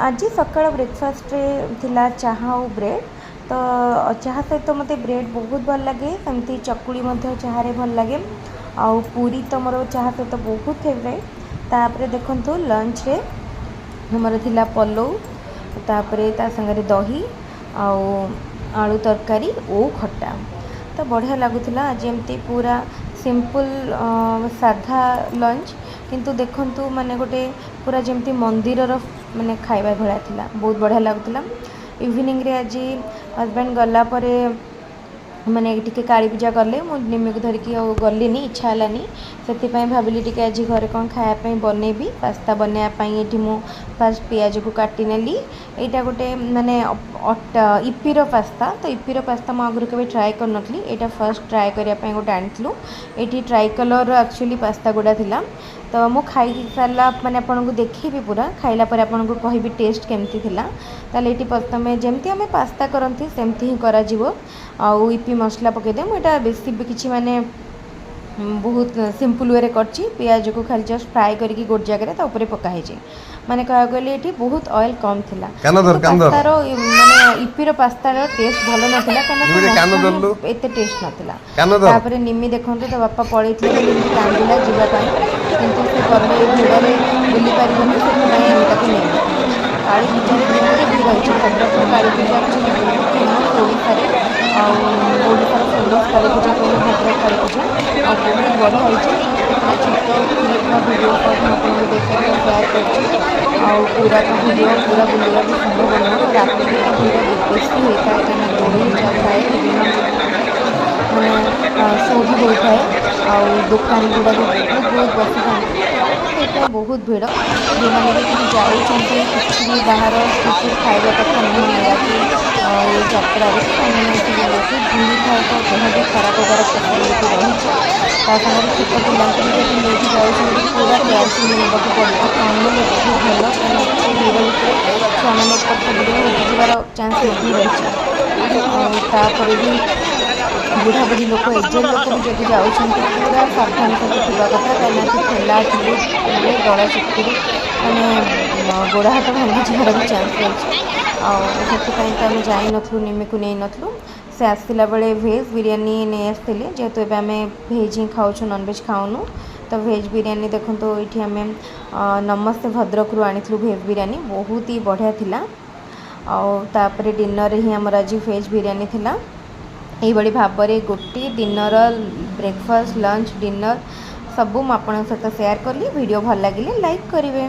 आज सकाळ ब्रेकफास्ट रे थिला चाहा और ब्रेड। तो चाहा सहित तो मते ब्रेड बहुत भल लगे, सेमती चकुली मध्य चाहा रे भल लगे। आउ पूरी तो मोर चाहा सहित बहुत फेवरेट। तापरे देखंतु लंच रे हमर थिला पलो, तापरे ता संगे दही आउ आलू तरकारी ओ खट्टा। तो बढ़िया लगुला आज एमती पूरा सिंपल साधा लंच, किंतु देखंतु माने गोटे पूरा जमती मंदिर माने खाइबा भला थिला, बहुत बढ़िया लगुला। इवनिंग रे आज हस्बैंड गला परे माने टिके काली पूजा कले, मु निम्मी को धरिकी गलिनी, इच्छा हलानी, से भाविली टिके आज घरे कौन खायापी बनैबी। पास्ता बनवाई ये मु फास्ट पियाज को काटी नेली। यहाँ गोटे माने इपिर पास्ता, तो इपिर पास्ता मुझे आगुरी कभी ट्राए कर नी, यहाँ फर्स्ट ट्राए करने गोटे आनीलु। ये ट्राई कलर एक्चुअली पास्ता गुड़ा थिला। तो मु खाई सारा मैंने आपन को देखी पूरा खाइला पर आपन को कहि टेस्ट केमती थिला। ताले एटी प्रथमे जेमती आमे पास्ता करंती सेमती ही करा जिवो। आउ इपी मसला पके दे, मुटा बेसी भी किछि माने बहुत सिंपल वे करछि। पियाज को खाली जस्ट फ्राई करके गोट जगह ता ऊपर पका हे जे, माने कह गले एटी बहुत ऑयल कम थिला। पास्ता रो माने इपीर पास्ता रो टेस्ट भलो नथिला, काना एते टेस्ट नथिला। तापर निम्मी देखंतु तो बापा पळैथिले निम्मी कांदिला जीवा पई, किंतु से गले भिड़े बुली पारिबनी, से मैं ताको नै काली पूजा रे भी रही भद्रक काली पूजा फेमस ओडिशा रे। ओडिशा फेमस काली पूजा को भद्रक काली पूजा और बहुत बढ़िया होइছে। छोट वीडियो पर आपको देखा शेयर कर और पूरा का वीडियो पूरा बुलिया भी संभव बना। रात में तो वीडियो बेसी होता है कहीं दौड़ी जाता है मैंने शो भी होता है और दुकान गुड़ा भी बहुत बसी था, बहुत भिड़। जो मैंने भी किसी जाऊँगी किसी भी बाहर किसी खाଇବା कथा नहीं है ये यात्रा भूली थाए तो देह भी खराब होगार पसिबिलिटी रही है। छोट पिला लेकिन जाऊँगी पूरा केयरफुल होगा पड़े, कानून बहुत भल कहीं भिड़ भितर छुआ मैंने उठीबार चान्स नहीं रही। भी बुढ़ा बुढ़ी लोक एजेड लोक भी जब जाऊँ पूरा सावधान सहित थी कथा, कहीं ठेला ठेली मैंने गला चिपकी मैंने गोड़ हाथ भांगी जावार भी चान्स रही। आपाई तो आम जाई नु निम्मी को नहीं नु से आसला बेले भेज बिरियानी नहीं आसते, जेहेतु एवं आम भेज ही खाऊँ नॉनवेज खाऊनु। तो भेज बिरियानी देखो तो ये आम नमस्ते भद्रक रू आनी भेज बिरियानी, बहुत ही बढ़िया थिला। आउे डिनर ही आमर आज भेज बिरियानी थिला। यही भाव में गोटे डिनर ब्रेकफास्ट लंच डिनर सबू मुझे सहित शेयर कली। वीडियो भल लगे लाइक करेंगे।